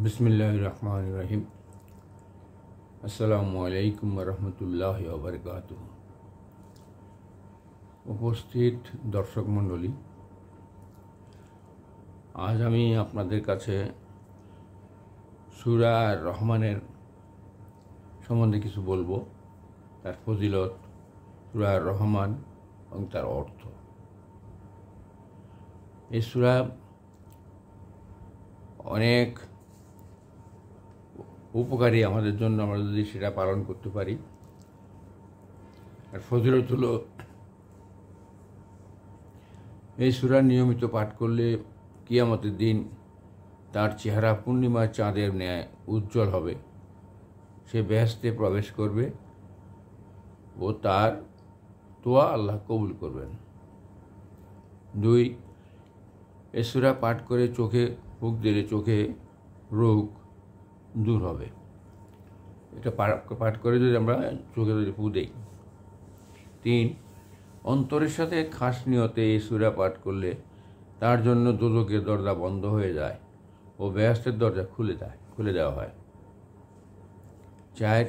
बिस्मिल्लाहिर्रहमानिर्रहीम। আসসালামু আলাইকুম রহমতুল্লাহি ওয়া বারাকাতুহু। উপস্থিত দর্শক মণ্ডলী, আজ আমি আপনাদের কাছে সূরা আর রহমানের সম্বন্ধে কিছু বলবো, তার ফজিলত, সূরা আর রহমান এবং তার অর্থ। এই সূরা অনেক উপকারী আমাদের জন্য, আমরা যদি সেটা পালন করতে পারি। আর ফজিলত হলো, এই সূরা নিয়মিত পাঠ করলে কিয়ামতের দিন তার চেহারা পূর্ণিমার চাঁদের ন্যায় উজ্জ্বল হবে। সে বেহেশতে প্রবেশ করবে ও তার দোয়া আল্লাহ কবুল করবেন। 2, এই সূরা পাঠ করে চোখে ফুঁক দিলে চোখে রোগ দূর হবে। এটা পাঠ করে যদি আমরা চোখে যদি ফুঁক দিই। 3, অন্তরের সাথে খাস নিয়তে এই সূরা পাঠ করলে তার জন্য দোজখের দরজা বন্ধ হয়ে যায় ও বেহেশতের দরজা খুলে দেওয়া হয়। 4,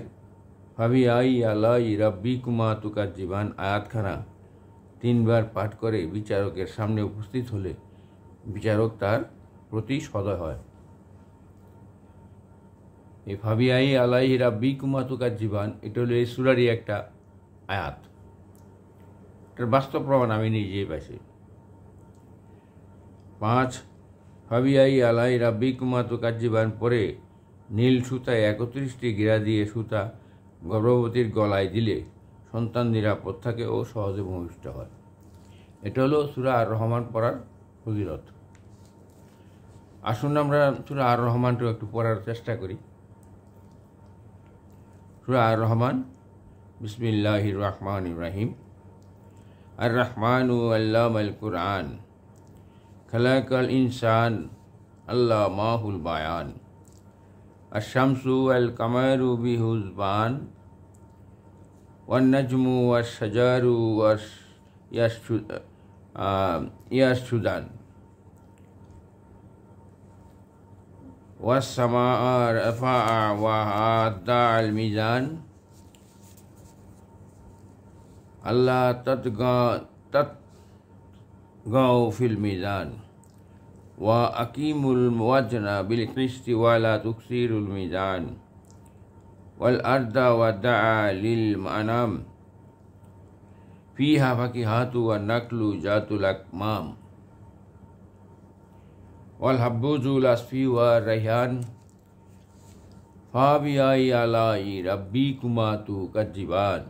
ফাবি আই আলাই রাব্বিকুমা তুকাজ্জিবান আয়াতখানা 3 বার পাঠ করে বিচারকের সামনে উপস্থিত হলে বিচারক তার প্রতি সদয় হয়। এই ফাবি আই আলাই রাব্বিকুমা তুকাজ্জিবান, এটা হলো এই সূরারই একটা আয়াত। এটার বাস্তব প্রমাণ আমি নিজেই পাইছি। 5, ফাবি আই আলাই রাব্বিকুমা তুকাজ্জিবান পরে নীল সুতায় 31টি গিরা দিয়ে সুতা গর্ভবতীর গলায় দিলে সন্তান নিরাপদ থাকে ও সহজে ভূমিষ্ঠ হয়। এটা হলো সূরা আর রহমান পড়ার ফজিলত। আসুন আমরা সূরা আর রহমানটা একটু পড়ার চেষ্টা করি। সূরা আর রহমান। বিসমিল্লাহির রহমানির রহিম। আর রহমানু আল্লামাল কুরআন, খালাকাল ইনসান আল্লামাহুল বায়ান, আশ-শামসু ওয়াল কামারু বিহুসবান, ওয়ান নাজমু ওয়াশ শাজারু ইয়াসজুদান, ওয়াস সামাআ রাফাআ ওয়া আদাল মিজান, আল্লাহ তাতগাউ ফিল মিজান, ওয়া আকিমুল ওয়াজনা বিল কিসতি ওয়া লা তুকসিরুল মিজান, ওয়াল আরদা ওয়াদাআ লিল আনাম, ফিহা ফাকিহাতু ওয়ান নাকলু জাতুল আকমাম, ওয়াল হাব্বু যুল আসফি ওয়া রাইহান, ফাবি আই আলাই রাব্বিকুমা তুকাজ্জিবান,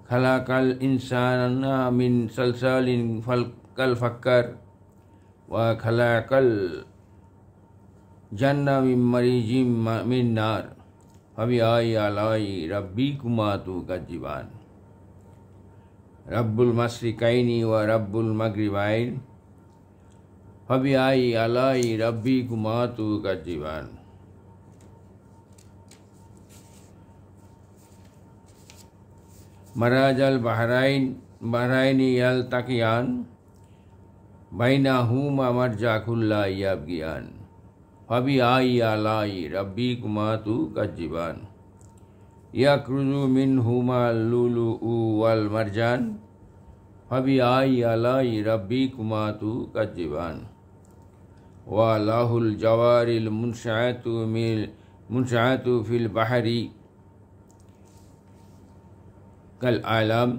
খালাকাল ইনসানা মিন সালসালিন কাল ফাক্কার, ওয়া খালাকাল জান্না মিন মারিজিম মিন নার, ফাবি আই আলাই রাব্বিকুমা তুকাজ্জিবান, রাব্বুল মাশরিকাইনি ওয়া রাব্বুল মাগরিবাইন, ফাবি আই আলাই রাব্বিকুমা তুকাজ্জিবান। মারাজাল বাহরাইনি ইয়ালতাকিয়ান, বাইনাহুমা মারজাকুল্লা ইয়াবগিয়ান, ফাবি আই আলাই রাব্বিকুমা তুকাজ্জিবান, ইয়াখরুজু মিনহুমা লুলুউ ওয়াল মারজান, ফাবি আই আলাই রাব্বিকুমা তুকাজ্জিবান, ওয়া লাহুল জাওয়ারিল মুনশাআতু ফিল বাহরি কাল আলাম,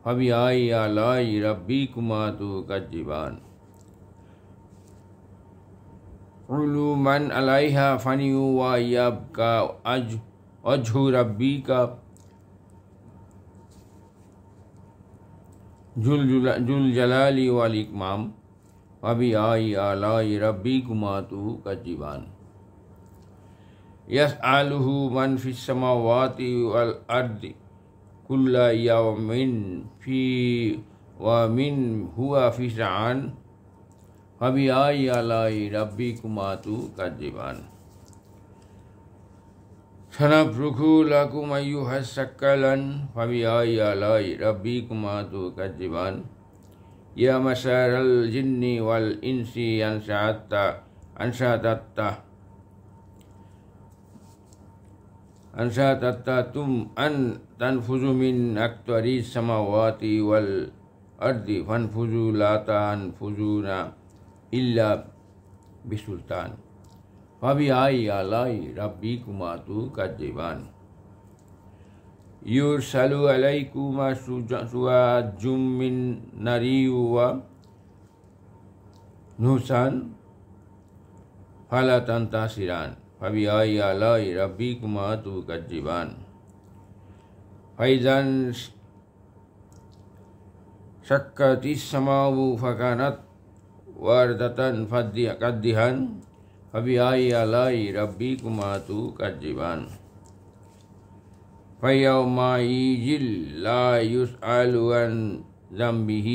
ফাবি আই আলাই রাব্বিকুমা তুকাজ্জিবান, কুলু মান আলাইহা ফানিউ ওয়া ইয়াবকা ওয়াজহু রাব্বিকা জুল জালালি ওয়াল ইকরাম, ফাবি আই আলাই রাব্বিকুমা তুকাজ্জিবান, ইয়াসআলুহু মান ফিস সামাওয়াতি ওয়াল আরদি কুল্লা ইয়াওমিন ফি ওয়া মিন হুয়া ফি শাআন, ফাবি আই আলাই রাব্বিকুমা তুকাজ্জিবান, সানাফরুগু লাকুম আইয়ুহাস সাক্কালান, ফাবি আই আলাই রাব্বিকুমা তুকাজ্জিবান, ইয়া মাশারাল জিন্নি ওয়াল ইনসি আনশা'তা أنشأتم أن تنفذوا من أقطار السماوات والأرض فانفذوا لا تنفذون إلا بسلطان فبأي آلاء ربكما تكذبان يرسل عليكما شواظ من نار ونحاس فلا تنتصران فبأي آلاء ربكما تكذبان فإذا انشقت السماء فكانت وردة كالدهان فبأي آلاء ربكما تكذبان فيومئذ لا يسأل عن ذنبه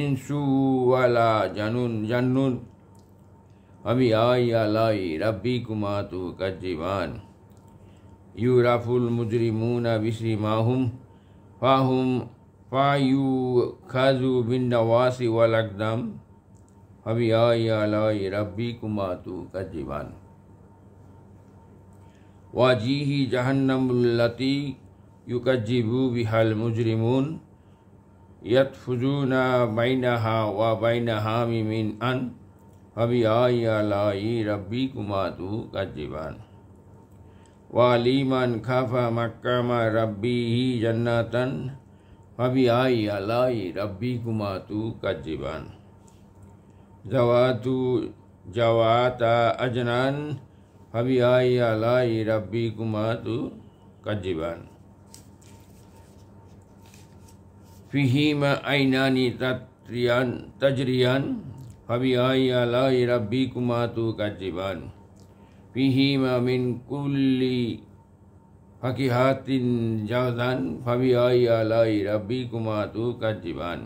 إنس ولا جن فبأي آلاء ربكما تكذبان يعرف المجرمون بسيماهم فيؤخذوا بالنواصي والأقدام فبأي آلاء ربكما تكذبان وجيه جهنم التي يكذب بها المجرمون يتفجون بينها وبين حميم أن فبأي آلاء ربكما تكذبان ولمن خاف مقام ربه جنتان فبأي آلاء ربكما تكذبان ذوات أجنان فبأي آلاء ربكما تكذبان فيهما عينان تجريان فبأي آلاء ربكما تكذبان فيهما من كل فاكهة زوجان فبأي آلاء ربكما تكذبان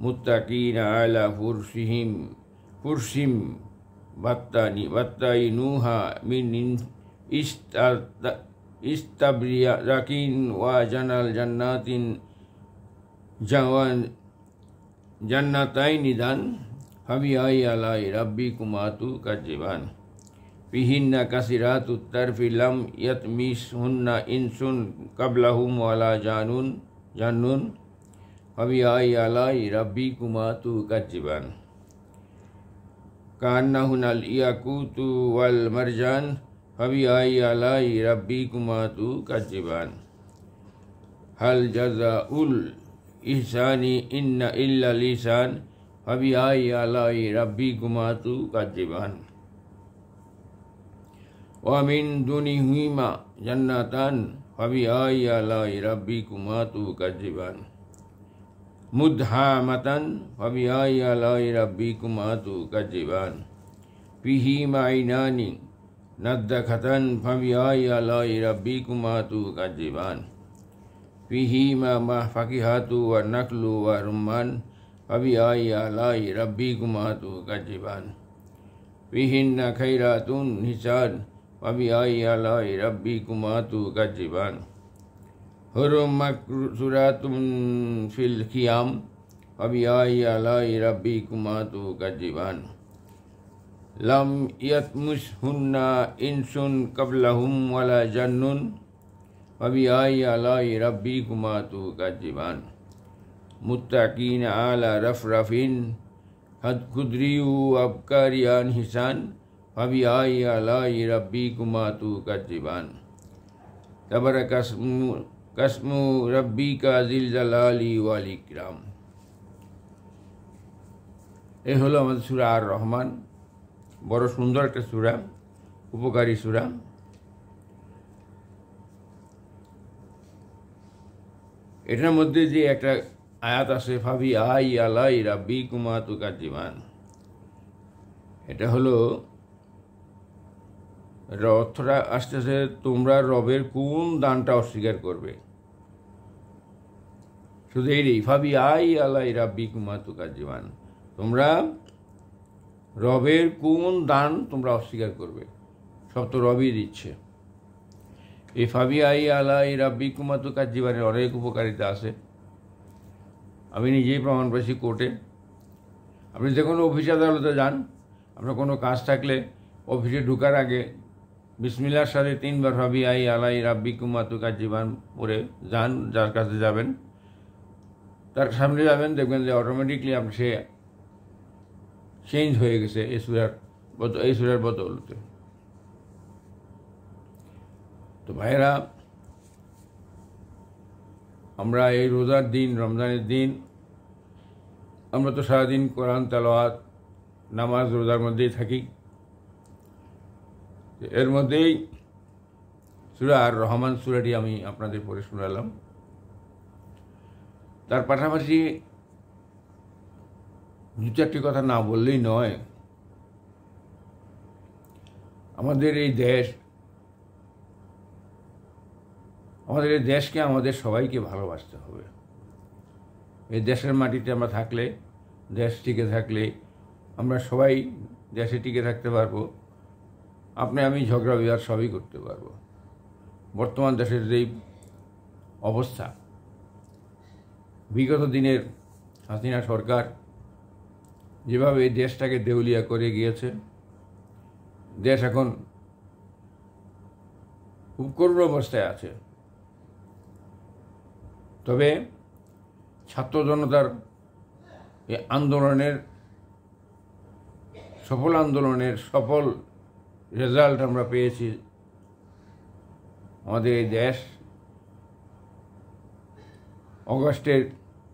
متكئين على فرش بطائنها من استبرق وجنى الجنات جنتين دان فبأي آلاء ربكما تكذبان فيهن كثيرات الطرف لم يطمثهن إنس قبلهم ولا جان فبأي آلاء ربكما تكذبان كأنهن الياقوت والمرجان فبأي آلاء ربكما تكذبان هل جزاء الإحسان إلا الإحسان فبأي آلاء ربكما تكذبان ومن دونهما جنتان فبأي آلاء ربكما تكذبان مدهامتان فبأي آلاء ربكما تكذبان فيهما عينان نضاختان فبأي آلاء ربكما تكذبان فيهما فاكهة والنخل والرمان فبأي آلاء ربكما تكذبان فيهن خيرات حسان فبأي آلاء ربكما تكذبان حور مقصورات في الخيام فبأي آلاء ربكما تكذبان لم يطمثهن إنس قبلهم ولا جن فبأي آلاء ربكما تكذبان متكئين على رفرف خضر وأبقار حسان فبأي آلاء ربكما تكذبان تبارك اسم ربك ذي الجلال والإكرام। এই হলো আমাদের সূরা আর রহমান, বড় সুন্দর একটা সূরা, উপকারী সূরা। এটার মধ্যে যে একটা আয়াত আছে ফাবিআই আলাই রাব্বিকুমা তুকাজ্জিবান, এটা হলো অর্থটা আসতেছে তোমরা রবের কোন দানটা অস্বীকার করবে। শুধু এই ফাবিআই আলাই রাব্বিকুমা তুকাজ্জিবান, তোমরা রবের কোন দান তোমরা অস্বীকার করবে, সব তো রবই দিচ্ছে। এই ফাবিআই আলাই রাব্বিকুমা তুকাজ্জিবানের অনেক উপকারিতা আছে, আমি নিজেই প্রমাণ পেয়েছি কোর্টে। আপনি যে কোনো অফিস আদালতে যান, আমরা কোনো কাজ থাকলে অফিসে ঢোকার আগে বিসমিল্লাহর সাথে 3 বার ভাবি আই আলাই রাব্বিকুম আতুকা জীবন পড়ে যান, যার কাছে যাবেন তার সামনে যাবেন, দেখবেন যে অটোমেটিকলি আপনি সে চেঞ্জ হয়ে গেছে এই সূরার বদৌলতে। তো ভাইয়েরা, আমরা এই রোজার দিন, রমজানের দিন, আমরা তো সারাদিন কোরআন তেলাওয়াত, নামাজ, রোজার মধ্যেই থাকি। এর মধ্যেই সূরা আর রহমান সূরাটি আমি আপনাদের পড়ে শোনালাম। তার পাশাপাশি 2-4টি কথা না বললেই নয়। আমাদের এই দেশকে আমাদের সবাইকে ভালোবাসতে হবে। এই দেশের মাটিতে আমরা থাকলে, দেশ টিকে থাকলে আমরা সবাই দেশে টিকে থাকতে পারবো। আপনি আমি ঝগড়া বিবাদ সবই করতে পারবো। বর্তমান দেশের যেই অবস্থা, বিগত দিনের হাসিনা সরকার যেভাবে এই দেশটাকে দেউলিয়া করে গিয়েছে, দেশ এখন খুব করুণ অবস্থায় আছে। তবে ছাত্র জনতার এই আন্দোলনের সফল রেজাল্ট আমরা পেয়েছি। আমাদের এই দেশ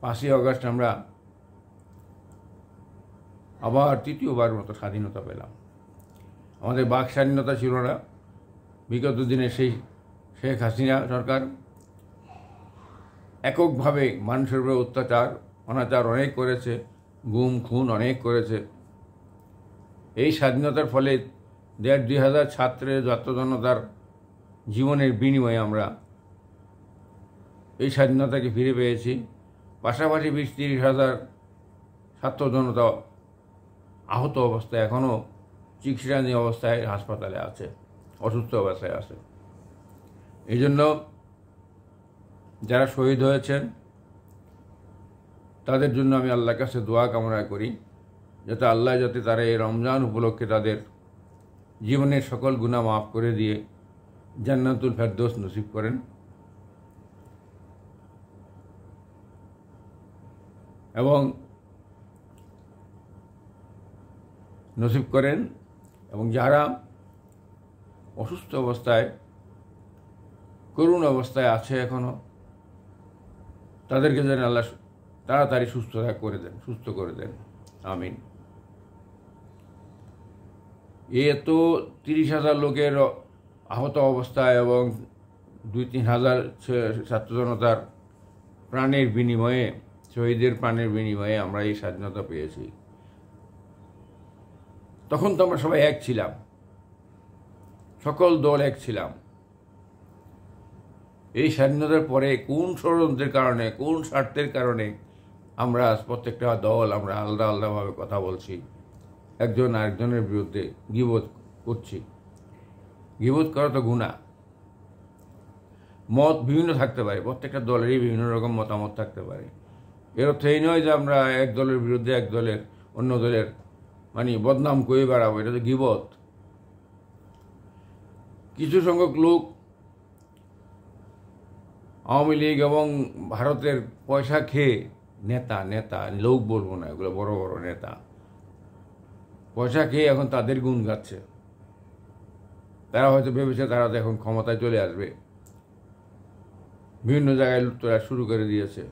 5ই অগস্ট আমরা আবার তৃতীয়বার মতো স্বাধীনতা পেলাম। আমাদের বাক স্বাধীনতা ছিল না। বিগত দিনে সেই শেখ হাসিনা সরকার এককভাবে মানুষের উপরে অত্যাচার অনাচার অনেক করেছে, গুম খুন অনেক করেছে। এই স্বাধীনতার ফলে 1,500-2,000 ছাত্র জনতার জীবনের বিনিময়ে আমরা এই স্বাধীনতাকে ফিরে পেয়েছি। পাশাপাশি 20-30 হাজার ছাত্র জনতা আহত অবস্থায়, এখনও চিকিৎসাধীন অবস্থায় হাসপাতালে আছে, অসুস্থ অবস্থায় আছে। এই জন্য যারা শহীদ হয়েছেন তাদের জন্য আমি আল্লাহর কাছে দোয়া কামনা করি, যাতে আল্লাহ তারা এই রমজান উপলক্ষে তাদের জীবনের সকল গুনাহ মাফ করে দিয়ে জান্নাতুল ফেরদৌস নসিব করেন। এবং যারা অসুস্থ অবস্থায়, করুণ অবস্থায় আছে এখনো, তাদেরকে যেন আল্লাহ তাড়াতাড়ি সুস্থ করে দেন। আমিন। এত 30,000 লোকের আহত অবস্থায় এবং 2-3 হাজার ছাত্র জনতার প্রাণের বিনিময়ে, শহীদের প্রাণের বিনিময়ে আমরা এই স্বাধীনতা পেয়েছি। তখন তো আমরা সবাই এক ছিলাম, সকল দল এক ছিলাম। এই স্বাধীনতার পরে কোন ষড়যন্ত্রের কারণে, কোন স্বার্থের কারণে আমরা প্রত্যেকটা দল আমরা আলাদা আলাদাভাবে কথা বলছি, একজন আরেকজনের বিরুদ্ধে গীবত করছি। গীবত করা তো গুনাহ। মত বিভিন্ন থাকতে পারে, প্রত্যেকটা দলেরই বিভিন্ন রকম মতামত থাকতে পারে। এর অর্থ এই নয় যে আমরা এক দলের বিরুদ্ধে অন্য দলের বদনাম করে বেড়াবো, এটা তো গীবত। কিছু সংখ্যক লোক আওয়ামী লীগ এবং ভারতের পয়সা খেয়ে নেতা লোক বলবো না, এগুলো বড় বড় নেতা, পয়সা খেয়ে এখন তাদের গুণ গাচ্ছে। তারা হয়তো ভেবেছে তারা তো এখন ক্ষমতায় চলে আসবে, বিভিন্ন জায়গায় লুটতরা শুরু করে দিয়েছে।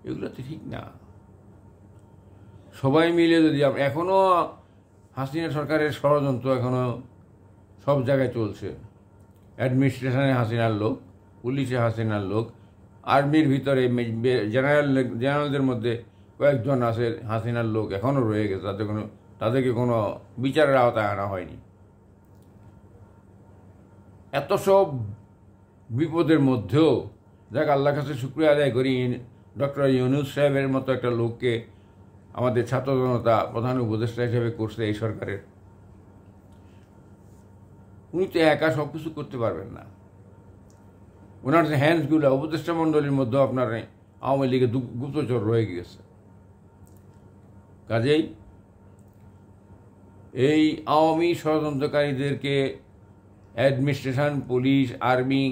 এগুলো তো ঠিক না। সবাই মিলে যদি এখনও হাসিনা সরকারের ষড়যন্ত্র এখনও সব জায়গায় চলছে। অ্যাডমিনিস্ট্রেশনে হাসিনার লোক, পুলিশে হাসিনার লোক, আর্মির ভিতরে জেনারেলদের মধ্যে কয়েকজন আছে হাসিনার লোক এখনও রয়ে গেছে, তাদেরকে কোনো বিচারের আওতায় আনা হয়নি। এত সব বিপদের মধ্যেও যাক আল্লাহর কাছে শুকরিয়া আদায় করি, ডক্টর ইউনূস সাহেবের মতো একটা লোককে আমাদের ছাত্র জনতা প্রধান উপদেষ্টা হিসেবে করছে এই সরকারের। উনি তো একা সব কিছু করতে পারবেন না। ওনার যে হ্যান্ডসগুলো উপদেষ্টা মণ্ডলীর মধ্যে আপনার আওয়ামী লীগের গুপ্তচর রয়ে গেছে। কাজেই এই আওয়ামী ষড়যন্ত্রকারীদেরকে অ্যাডমিনিস্ট্রেশন, পুলিশ, আর্মি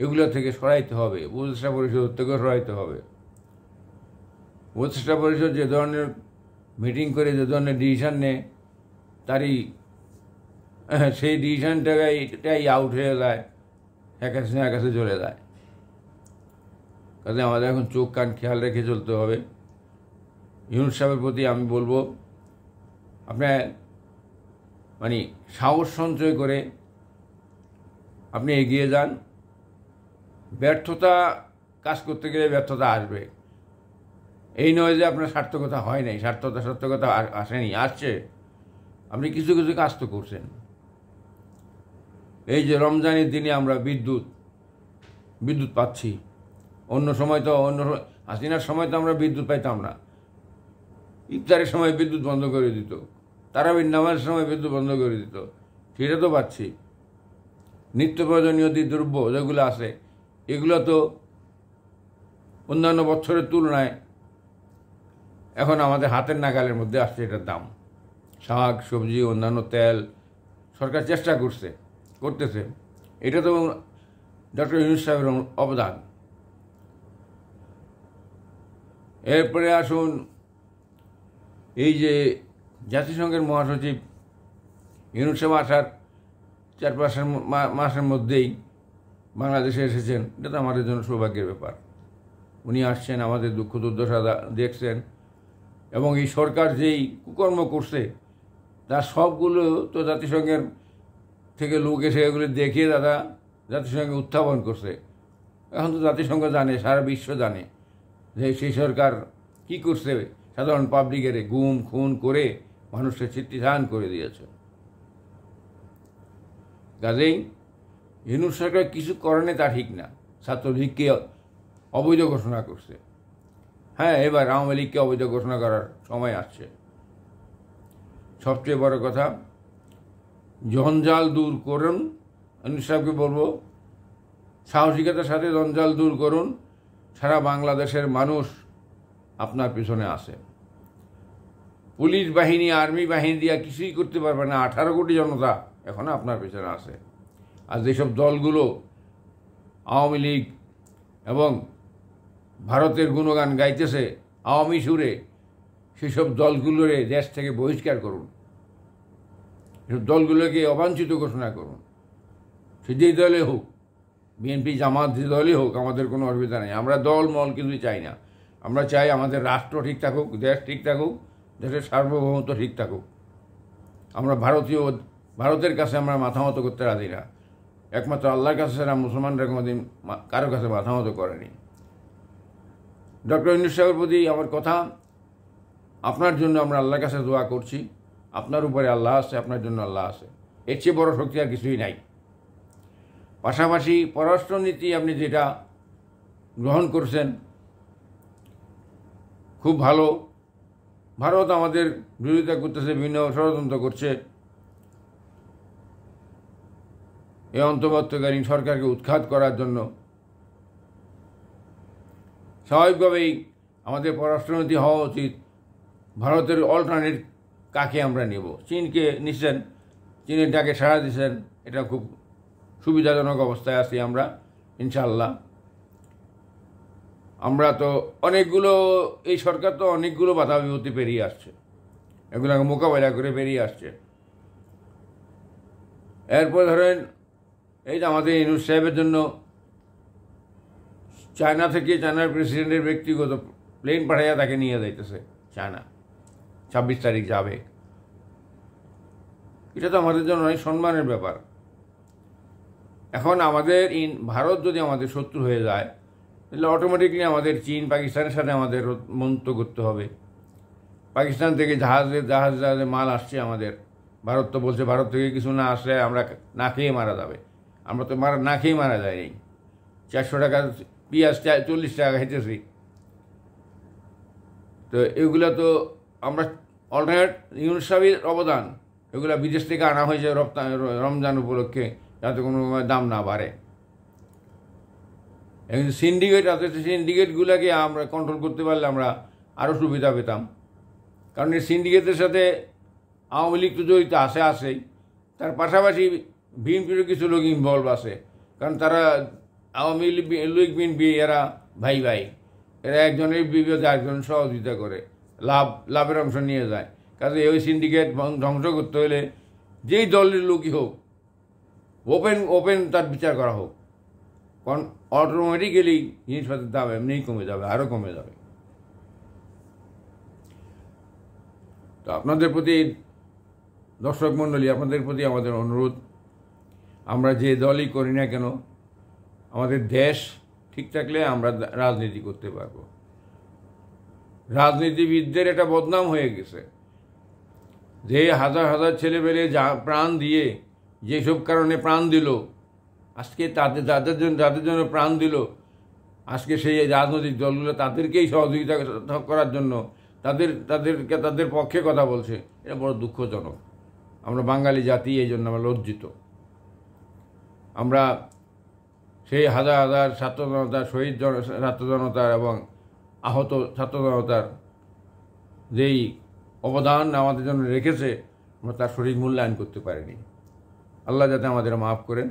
এগুলো থেকে সরাইতে হবে, উপদেষ্টা পরিষদ থেকে সরাইতে হবে। উপদেষ্টা পরিষদ যে ধরনের মিটিং করে যে ধরনের ডিসিশন নেয়, তারই সেই ডিসিশনটাই আউট হয়ে যায়, শেখ হাসিনার কাছে চলে যায়। কাজে আমাদের এখন চোখ কান খেয়াল রেখে চলতে হবে। ইউনূস সাহেবের প্রতি আমি বলবো, আপনার মানে সাহস সঞ্চয় করে আপনি এগিয়ে যান। ব্যর্থতা, কাজ করতে গেলে ব্যর্থতা আসবে, এই নয় যে আপনার সার্থকতা হয় নাই, সার্থকতা আসেনি, আসছে। আপনি কিছু কিছু কাজ তো করছেন। এই যে রমজানের দিনে আমরা বিদ্যুৎ পাচ্ছি, অন্য হাসিনার সময় তো আমরা বিদ্যুৎ পাইতাম না। ইফতারের সময় বিদ্যুৎ বন্ধ করে দিত, তারাবির নামাজের সময় বিদ্যুৎ বন্ধ করে দিত, সেটা তো পাচ্ছি। নিত্য প্রয়োজনীয় দ্রব্য যেগুলো আছে, এগুলো তো অন্যান্য বছরের তুলনায় এখন আমাদের হাতের নাগালের মধ্যে আসছে এটার দাম। শাক সবজি, অন্যান্য তেল, সরকার চেষ্টা করতেছে। এটা তো ডক্টর ইউনূস সাহেবের অবদান। এরপরে আসুন, এই যে জাতিসংঘের মহাসচিব ইউনূস সাহেব আসার 4-5 মাসের মধ্যেই বাংলাদেশে এসেছেন, এটা তো আমাদের জন্য সৌভাগ্যের ব্যাপার। উনি আসছেন, আমাদের দুঃখ দুর্দশা দেখছেন, এবং এই সরকার যেই কুকর্ম করছে তার সবগুলো তো জাতিসংঘের থেকে লোক এসে এগুলো দেখিয়ে জাতিসংঘে উত্থাপন করছে। এখন তো জাতিসংঘ জানে, সারা বিশ্ব জানে যে সেই সরকার কি করছে, সাধারণ পাবলিকের গুম খুন করে মানুষকে চিত্তিধান করে দিয়েছে। কাজেই ইউনূস সরকার কিছু করেনি তা ঠিক না। ছাত্রলীগকে অবৈধ ঘোষণা করছে, হ্যাঁ, এবার আওয়ামী লীগকে অবৈধ ঘোষণা করার সময় আসছে। সবচেয়ে বড় কথা, জঞ্জাল দূর করুন। ইউনূস সাহেবকে বলবো, সাহসিকতার সাথে জঞ্জাল দূর করুন। সারা বাংলাদেশের মানুষ আপনার পিছনে আছে। পুলিশ বাহিনী, আর্মি বাহিনী দিয়া কিছুই করতে পারবে না। 18 কোটি জনতা এখন আপনার পিছনে আছে। আর যেসব দলগুলো আওয়ামী লীগ এবং ভারতের গুণগান গাইতেছে আওয়ামী সুরে, সেসব দলগুলোরে দেশ থেকে বহিষ্কার করুন। এসব দলগুলোকে অবাঞ্ছিত ঘোষণা করুন। সে যেই দলে হোক, বিএনপি, জামাত, যে দলই হোক, আমাদের কোনো অসুবিধা নেই। আমরা দল মল কিছুই চাই না। আমরা চাই আমাদের রাষ্ট্র ঠিক থাকুক, দেশ ঠিক থাকুক, দেশের সার্বভৌমত্ব ঠিক থাকুক। আমরা ভারতের কাছে আমরা মাথা মতো করতে রাজি না। একমাত্র আল্লাহর কাছে ছাড়া মুসলমানরা কোনোদিন কারো কাছে মাথা মতো করেনি। ডক্টর ইউনূস সাহেবের প্রতি আমার কথা, আপনার জন্য আমরা আল্লাহর কাছে দোয়া করছি। আপনার উপরে আল্লাহ আছে, আপনার জন্য আল্লাহ আছে, এর চেয়ে বড় শক্তি আর কিছুই নাই। পাশাপাশি পররাষ্ট্রনীতি আপনি যেটা গ্রহণ করছেন খুব ভালো। ভারত আমাদের বিরোধিতা করতেছে, বিভিন্ন ষড়যন্ত্র করছে, এই অন্তর্বর্তীকালীন সরকারকে উৎখাত করার জন্য। স্বাভাবিকভাবেই আমাদের পররাষ্ট্রনীতি হওয়া উচিত ভারতের অল্টারনেট কাকে আমরা নেব। চীনকে নিচ্ছেন, চীনের ডাকে সাড়া দিচ্ছেন, এটা খুব সুবিধাজনক অবস্থায় আছি আমরা ইনশাআল্লাহ। আমরা তো অনেকগুলো, এই সরকার তো অনেকগুলো বাধা বিপত্তি পেরিয়ে আসছে, এগুলোকে মোকাবেলা করে বেরিয়ে আসছে। এরপর ধরেন, এই যে আমাদের ইউনূস সাহেবের জন্য চায়নার প্রেসিডেন্টের ব্যক্তিগত প্লেন পাঠাইয়া তাকে নিয়ে যাইতেছে চায়না, 26 তারিখ যাবে। এটা তো আমাদের জন্য অনেক সম্মানের ব্যাপার। এখন আমাদের ভারত যদি আমাদের শত্রু হয়ে যায়, তাহলে অটোমেটিকলি আমাদের চীন, পাকিস্তানের সাথে আমাদের মন্ত করতে হবে। পাকিস্তান থেকে জাহাজে মাল আসছে আমাদের, ভারত তো বলছে ভারত থেকে কিছু না আসলে আমরা না খেয়ে মারা যাবে। আমরা তো না খেয়ে মারা যায়নি। 400 টাকা পেঁয়াজ 40 টাকা খাইতেছি। তো এগুলো তো আমরা অল্টারনেট, ইউনূস সাহেবের অবদান, এগুলো বিদেশ থেকে আনা হয়েছে রমজান উপলক্ষে, যাতে কোনো দাম না বাড়ে। এখন সিন্ডিকেট আছে, সিন্ডিকেটগুলোকে আমরা কন্ট্রোল করতে পারলে আমরা আরও সুবিধা পেতাম। কারণ এই সিন্ডিকেটের সাথে আওয়ামী লীগ তো জড়িত আছেই, তার পাশাপাশি বিএনপিরও কিছু লোক ইনভলভ আছে, কারণ তারা আওয়ামী লীগ বিএনপি এরা ভাই ভাই, এরা একজনের বিপদে একজন সহযোগিতা করে, লাভের অংশ নিয়ে যায়। কাজে ওই সিন্ডিকেট ধ্বংস করতে হলে যেই দলের লোকই হোক ওপেন তার বিচার করা হোক, কারণ অটোমেটিক্যালি জিনিসপত্রের দাম এমনিই কমে যাবে, আরও কমে যাবে। তো আপনাদের প্রতি দর্শক মণ্ডলী, আপনাদের প্রতি আমাদের অনুরোধ, আমরা যে দলই করি না কেন আমাদের দেশ ঠিক থাকলে আমরা রাজনীতি করতে পারবো। রাজনীতিবিদদের এটা বদনাম হয়ে গেছে যে হাজার হাজার ছেলেমেয়ে প্রাণ দিয়ে যেসব কারণে প্রাণ দিল, আজকে যাদের জন্য প্রাণ দিল, আজকে সেই রাজনৈতিক দলগুলো তাদেরকেই সহযোগিতা করার জন্য তাদের পক্ষে কথা বলছে। এটা বড় দুঃখজনক। আমরা বাঙালি জাতি, এই জন্য আমরা লজ্জিত। আমরা সেই হাজার হাজার ছাত্র জনতার, শহীদ ছাত্র জনতার এবং আহত ছাত্র জনতার যেই অবদান আমাদের জন্য রেখেছে, আমরা তার সঠিক মূল্যায়ন করতে পারিনি। আল্লাহ যাতে আমাদের মাফ করেন।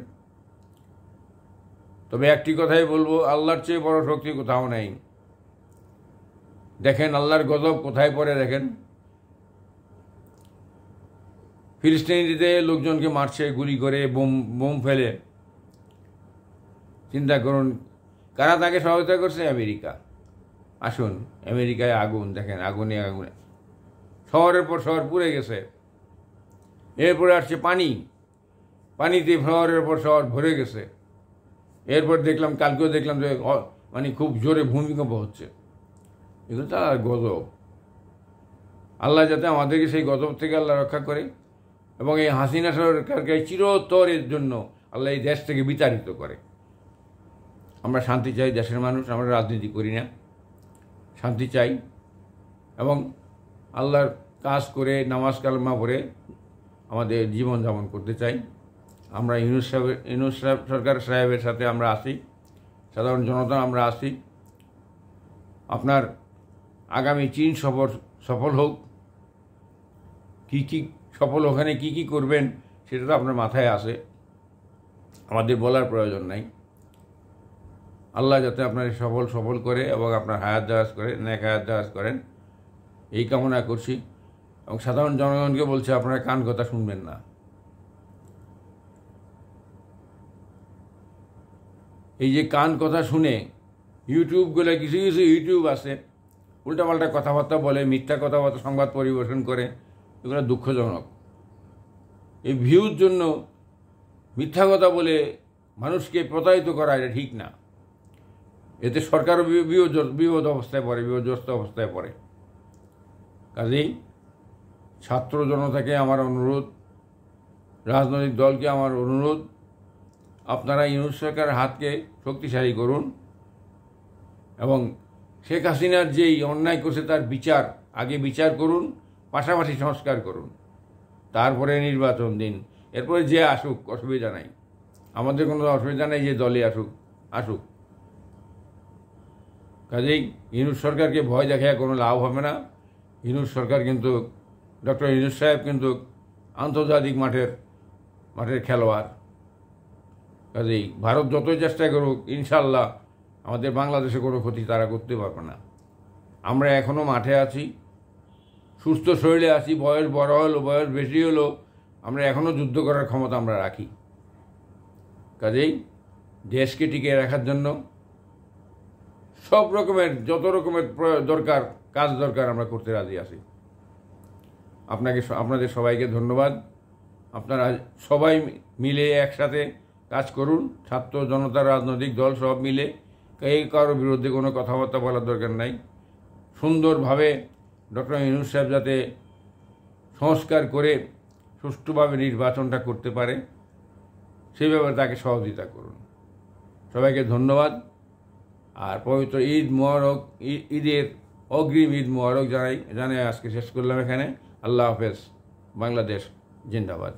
তবে একটি কথাই বলবো, আল্লাহর চেয়ে বড় শক্তি কোথাও নেই। দেখেন আল্লাহর গজব কোথায় পড়ে, দেখেন ফিলিস্তিনিতে লোকজনকে মারছে গুলি করে, বোম ফেলে। চিন্তা করুন কারা তাকে সহায়তা করছে? আমেরিকা। আসুন, আমেরিকায় আগুন, দেখেন আগুনে শহরের পর শহর পুড়ে গেছে। এরপরে আসছে পানিতে শহরের পর শহর ভরে গেছে। এরপর কালকেও দেখলাম যে খুব জোরে ভূমিকম্প হচ্ছে। এগুলো তো আর গজব। আল্লাহ যাতে আমাদেরকে সেই গজব থেকে আল্লাহ রক্ষা করে এবং এই হাসিনা সরকারকে চিরতরের জন্য আল্লাহ এই দেশ থেকে বিতাড়িত করে। আমরা শান্তি চাই, দেশের মানুষ, আমরা রাজনীতি করি না, শান্তি চাই এবং আল্লাহর কাজ করে নামাজ কালমা পড়ে আমাদের জীবন যাপন করতে চাই। আমরা ইউনূস সরকার সাহেবের সাথে আমরা আছি, সাধারণ জনতা আমরা আছি। আপনার আগামী চীন সফল হোক, কী সফল, ওখানে কী করবেন সেটা তো আপনার মাথায় আসে, আমাদের বলার প্রয়োজন নাই। আল্লাহ যাতে আপনার সফল করে এবং আপনার হায়াত দারাজ করে, নেক হায়াত দারাজ করেন, এই কামনা করছি। এবং সাধারণ জনগণকে বলছে আপনারা কান কথা শুনবেন না। এই যে কান কথা শুনে ইউটিউবগুলো, কিছু ইউটিউব আছে উল্টাপাল্টা কথাবার্তা বলে, মিথ্যা কথাবার্তা সংবাদ পরিবেশন করে, এগুলো দুঃখজনক। এই ভিউর জন্য মিথ্যা কথা বলে মানুষকে প্রতারিত করা এটা ঠিক না। এতে সরকারও বিপদ অবস্থায় পড়ে, বিপর্যস্ত অবস্থায় পড়ে। কাজেই ছাত্র জনতাকে আমার অনুরোধ, রাজনৈতিক দলকে আমার অনুরোধ, আপনারা ইউনূস সরকারের হাতকে শক্তিশালী করুন এবং শেখ হাসিনার যেই অন্যায় করছে তার আগে বিচার করুন, পাশাপাশি সংস্কার করুন, তারপরে নির্বাচন দিন। এরপরে যে আসুক অসুবিধা নাই, আমাদের কোনো অসুবিধা নেই, যে দলে আসুক। কাজেই ইউনূস সরকারকে ভয় দেখায় কোনো লাভ হবে না। ইউনূস সরকার কিন্তু, ডক্টর ইউনূস সাহেব কিন্তু আন্তর্জাতিক মাঠের খেলোয়াড়। কাজেই ভারত যতই চেষ্টা করুক, ইনশাল্লাহ আমাদের বাংলাদেশে কোনো ক্ষতি তারা করতে পারবে না। আমরা এখনও মাঠে আছি, সুস্থ শরীরে আছি, বয়স বড় হলো, বয়স বেশি হলো, আমরা এখনও যুদ্ধ করার ক্ষমতা আমরা রাখি। কাজেই দেশকে টিকিয়ে রাখার জন্য সব রকমের, যত রকমের কাজ দরকার আমরা করতে রাজি আছি। আপনাদের সবাইকে ধন্যবাদ। আপনারা সবাই মিলে একসাথে কাজ করুন, ছাত্র জনতা, রাজনৈতিক দল সব মিলে। কারোর বিরুদ্ধে কোনো কথাবার্তা বলার দরকার নাই। সুন্দরভাবে ডক্টর ইউনূস সাহেব যাতে সংস্কার করে সুষ্ঠুভাবে নির্বাচনটা করতে পারে, সেই ব্যাপারে তাকে সহযোগিতা করুন। সবাইকে ধন্যবাদ। আর পবিত্র ঈদ মোবারক, ঈদের অগ্রিম ঈদ মোবারক জানাই আজকে শেষ করলাম এখানে। আল্লাহ হাফেজ। বাংলাদেশ জিন্দাবাদ।